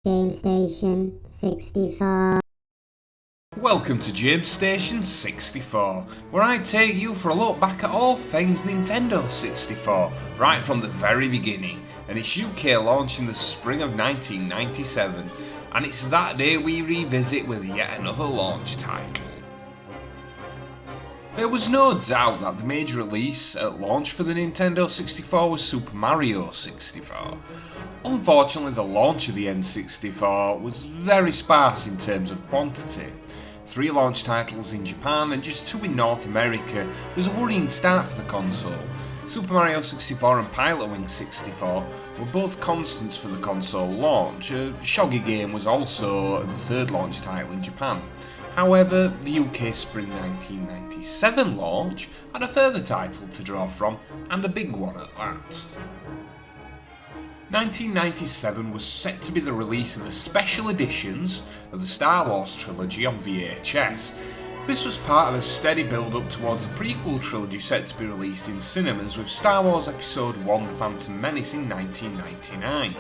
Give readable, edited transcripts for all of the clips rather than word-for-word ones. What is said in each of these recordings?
JameStation64. Welcome to JameStation64, where I take you for a look back at all things Nintendo 64, right from the very beginning, and its UK launch in the spring of 1997, and it's that day we revisit with yet another launch title. There was no doubt that the major release at launch for the Nintendo 64 was Super Mario 64. Unfortunately, the launch of the N64 was very sparse in terms of quantity. 3 launch titles in Japan and just 2 in North America was a worrying start for the console. Super Mario 64 and Pilot Wing 64 were both constants for the console launch. Shogi Game was also the 3rd launch title in Japan. However, the UK Spring 1997 launch had a further title to draw from, and a big one at that. 1997 was set to be the release of the special editions of the Star Wars trilogy on VHS. This was part of a steady build-up towards the prequel trilogy set to be released in cinemas, with Star Wars Episode 1 The Phantom Menace in 1999.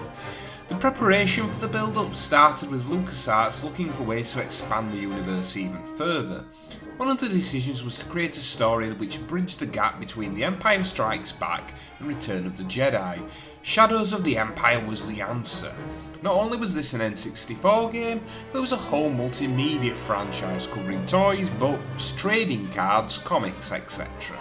The preparation for the build-up started with LucasArts looking for ways to expand the universe even further. One of the decisions was to create a story which bridged the gap between The Empire Strikes Back and Return of the Jedi. Shadows of the Empire was the answer. Not only was this an N64 game, but it was a whole multimedia franchise covering toys, books, trading cards, comics, etc.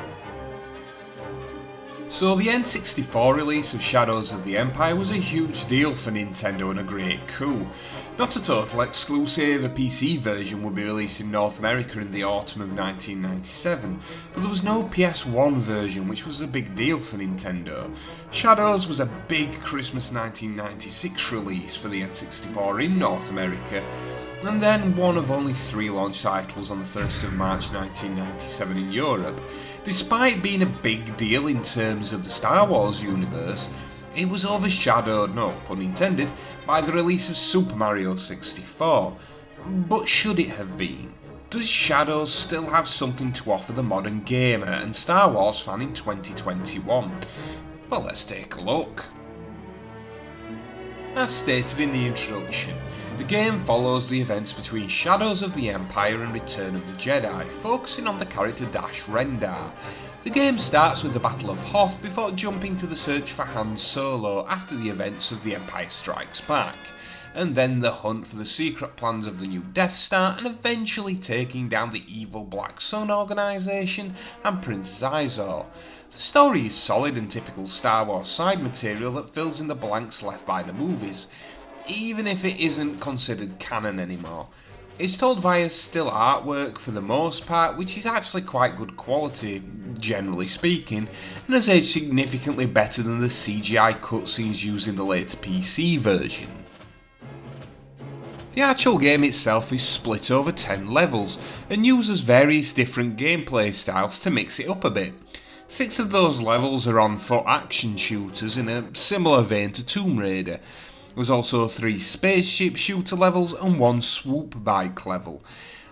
So the N64 release of Shadows of the Empire was a huge deal for Nintendo and a great coup. Not a total exclusive, a PC version would be released in North America in the autumn of 1997, but there was no PS1 version, which was a big deal for Nintendo. Shadows was a big Christmas 1996 release for the N64 in North America, and then one of only 3 launch titles on the 1st of March 1997 in Europe. Despite being a big deal in terms of the Star Wars universe, it was overshadowed, no pun intended, by the release of Super Mario 64. But should it have been? Does Shadows still have something to offer the modern gamer and Star Wars fan in 2021? Well, let's take a look. As stated in the introduction, the game follows the events between Shadows of the Empire and Return of the Jedi, focusing on the character Dash Rendar. The game starts with the Battle of Hoth before jumping to the search for Han Solo after the events of The Empire Strikes Back, and then the hunt for the secret plans of the new Death Star, and eventually taking down the evil Black Sun organisation and Princess Izor. The story is solid and typical Star Wars side material that fills in the blanks left by the movies, even if it isn't considered canon anymore. It's told via still artwork for the most part, which is actually quite good quality, generally speaking, and has aged significantly better than the CGI cutscenes used in the later PC version. The actual game itself is split over 10 levels, and uses various different gameplay styles to mix it up a bit. 6 of those levels are on-foot action shooters in a similar vein to Tomb Raider. There's also 3 spaceship shooter levels and 1 swoop bike level.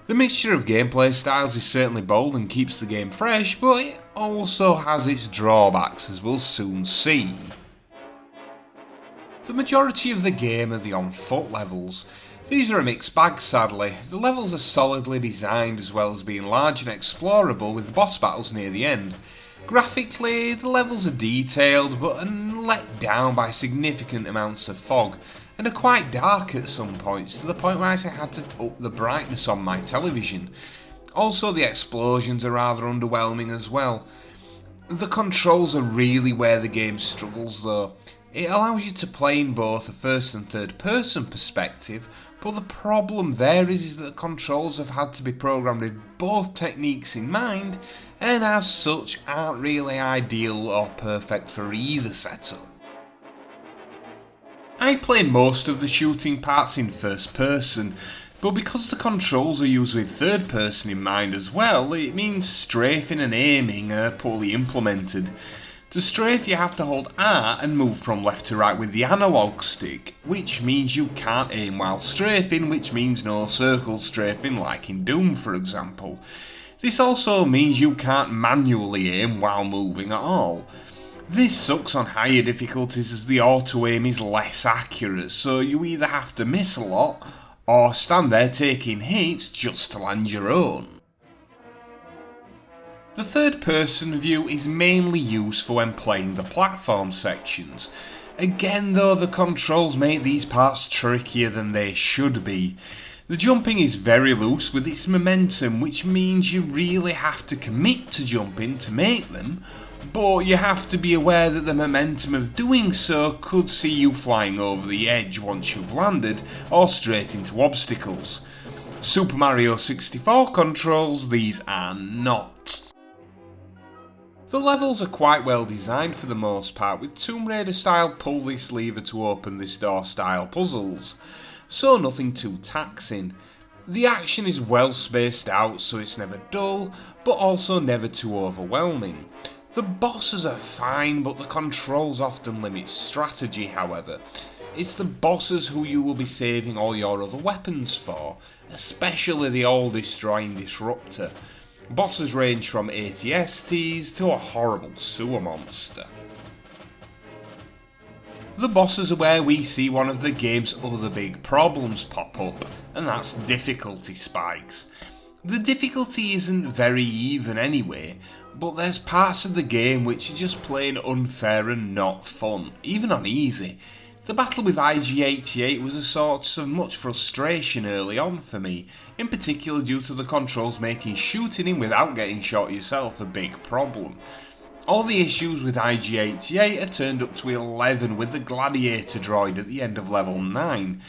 The mixture of gameplay styles is certainly bold and keeps the game fresh, but it also has its drawbacks, as we'll soon see. The majority of the game are the on-foot levels. These are a mixed bag, sadly. The levels are solidly designed as well as being large and explorable, with boss battles near the end. Graphically, the levels are detailed but are let down by significant amounts of fog, and are quite dark at some points, to the point where I had to up the brightness on my television. Also, the explosions are rather underwhelming as well. The controls are really where the game struggles though. It allows you to play in both a first and third person perspective, but the problem there is that the controls have had to be programmed with both techniques in mind, and as such aren't really ideal or perfect for either setup. I play most of the shooting parts in first person, but because the controls are used with third person in mind as well, it means strafing and aiming are poorly implemented. To strafe you have to hold R and move from left to right with the analog stick, which means you can't aim while strafing, which means no circle strafing like in Doom for example. This also means you can't manually aim while moving at all. This sucks on higher difficulties as the auto aim is less accurate, so you either have to miss a lot or stand there taking hits just to land your own. The third person view is mainly useful when playing the platform sections. Again though, the controls make these parts trickier than they should be. The jumping is very loose with its momentum, which means you really have to commit to jumping to make them, but you have to be aware that the momentum of doing so could see you flying over the edge once you've landed, or straight into obstacles. Super Mario 64 controls these are not. The levels are quite well designed for the most part, with Tomb Raider style pull this lever to open this door style puzzles, so nothing too taxing. The action is well spaced out, so it's never dull, but also never too overwhelming. The bosses are fine, but the controls often limit strategy, however. It's the bosses who you will be saving all your other weapons for, especially the all-destroying Disruptor. Bosses range from ATSTs to a horrible sewer monster. The bosses are where we see one of the game's other big problems pop up, and that's difficulty spikes. The difficulty isn't very even anyway, but there's parts of the game which are just plain unfair and not fun, even on easy. The battle with IG-88 was a source of much frustration early on for me, in particular due to the controls making shooting him without getting shot yourself a big problem. All the issues with IG-88 are turned up to 11 with the Gladiator droid at the end of level 9.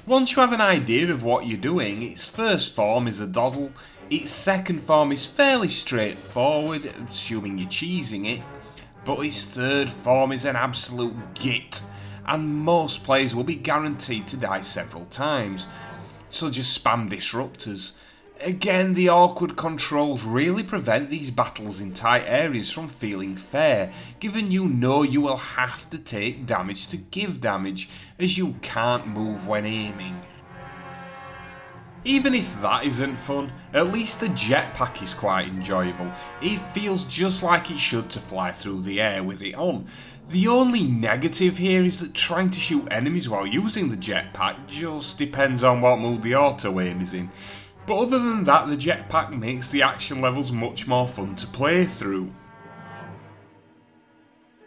Once you have an idea of what you're doing, its first form is a doddle, its second form is fairly straightforward, assuming you're cheesing it, but its third form is an absolute git, and most players will be guaranteed to die several times, so just spam disruptors. Again, the awkward controls really prevent these battles in tight areas from feeling fair, given you know you will have to take damage to give damage, as you can't move when aiming. Even if that isn't fun, at least the jetpack is quite enjoyable. It feels just like it should to fly through the air with it on. The only negative here is that trying to shoot enemies while using the jetpack just depends on what mood the auto aim is in. But other than that, the jetpack makes the action levels much more fun to play through.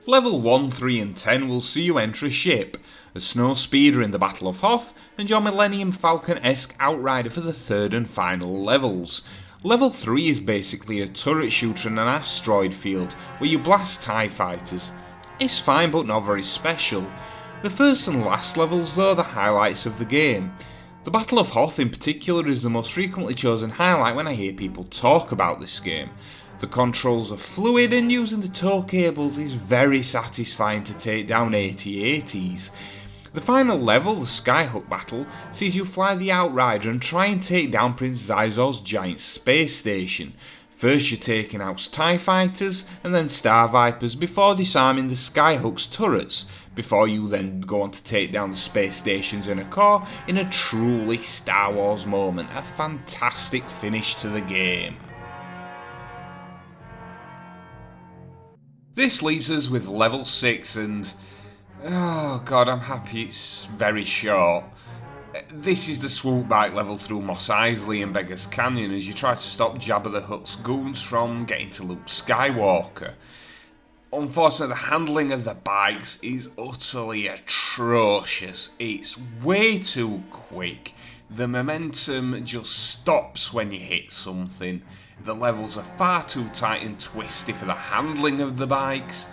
Level 1, 3 and 10 will see you enter a ship, a snow speeder in the Battle of Hoth, and your Millennium Falcon-esque Outrider for the third and final levels. Level 3 is basically a turret shooter in an asteroid field, where you blast TIE fighters. It's fine but not very special. The first and last levels though are the highlights of the game. The Battle of Hoth in particular is the most frequently chosen highlight when I hear people talk about this game. The controls are fluid and using the tow cables is very satisfying to take down AT-ATs. The final level, the Skyhook battle, sees you fly the Outrider and try and take down Prince Zyzor's giant space station. First you're taking out TIE fighters and then Star Vipers before disarming the Skyhook's turrets, before you then go on to take down the space stations in a core in a truly Star Wars moment, a fantastic finish to the game. This leaves us with level 6 and, oh god, I'm happy it's very short. This is the swoop bike level through Mos Eisley and Beggar's Canyon as you try to stop Jabba the Hutt's goons from getting to Luke Skywalker. Unfortunately, the handling of the bikes is utterly atrocious. It's way too quick. The momentum just stops when you hit something. The levels are far too tight and twisty for the handling of the bikes.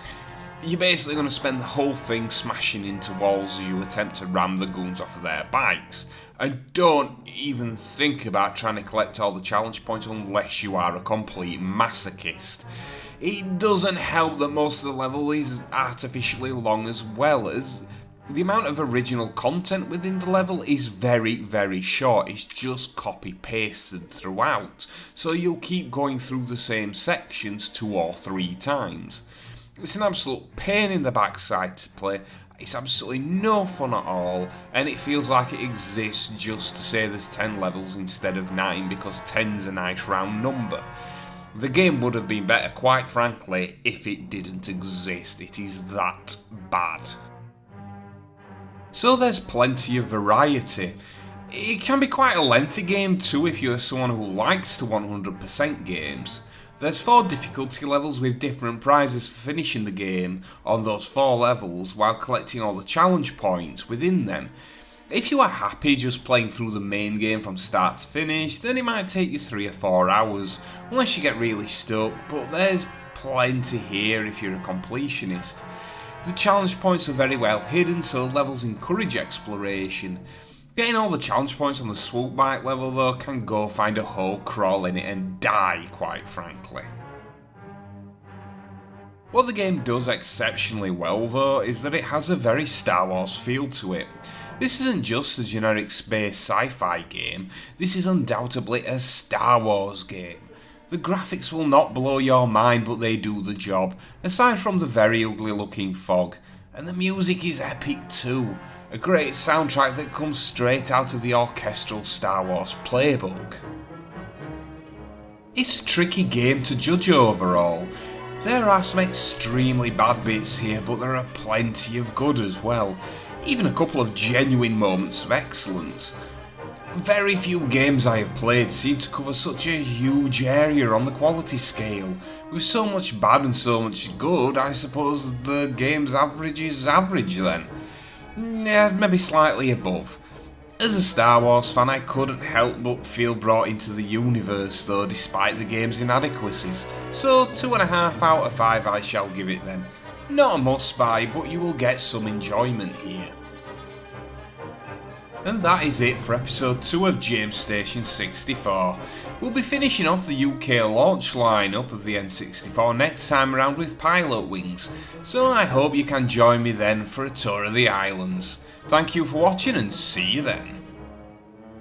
You're basically going to spend the whole thing smashing into walls as you attempt to ram the goons off of their bikes. And don't even think about trying to collect all the challenge points unless you are a complete masochist. It doesn't help that most of the level is artificially long as well, as the amount of original content within the level is very, very short. It's just copy-pasted throughout, so you'll keep going through the same sections 2 or 3 times. It's an absolute pain in the backside to play, it's absolutely no fun at all, and it feels like it exists just to say there's 10 levels instead of 9 because 10's a nice round number. The game would have been better, quite frankly, if it didn't exist. It is that bad. So there's plenty of variety. It can be quite a lengthy game too if you're someone who likes to 100% games. There's 4 difficulty levels with different prizes for finishing the game on those 4 levels while collecting all the challenge points within them. If you are happy just playing through the main game from start to finish, then it might take you 3 or 4 hours, unless you get really stuck, but there's plenty here if you're a completionist. The challenge points are very well hidden, so levels encourage exploration. Getting all the challenge points on the swoop bike level though can go find a hole, crawl in it and die, quite frankly. What the game does exceptionally well though is that it has a very Star Wars feel to it. This isn't just a generic space sci-fi game, this is undoubtedly a Star Wars game. The graphics will not blow your mind, but they do the job, aside from the very ugly looking fog. And the music is epic too, a great soundtrack that comes straight out of the orchestral Star Wars playbook. It's a tricky game to judge overall. There are some extremely bad bits here, but there are plenty of good as well. Even a couple of genuine moments of excellence. Very few games I have played seem to cover such a huge area on the quality scale. With so much bad and so much good, I suppose the game's average is average then. Yeah, maybe slightly above. As a Star Wars fan, I couldn't help but feel brought into the universe though, despite the game's inadequacies. So 2.5 out of 5 I shall give it then. Not a must buy, but you will get some enjoyment here. And that is it for episode 2 of JameStation64. We'll be finishing off the UK launch lineup of the N64 next time around with Pilot Wings, so I hope you can join me then for a tour of the islands. Thank you for watching and see you then.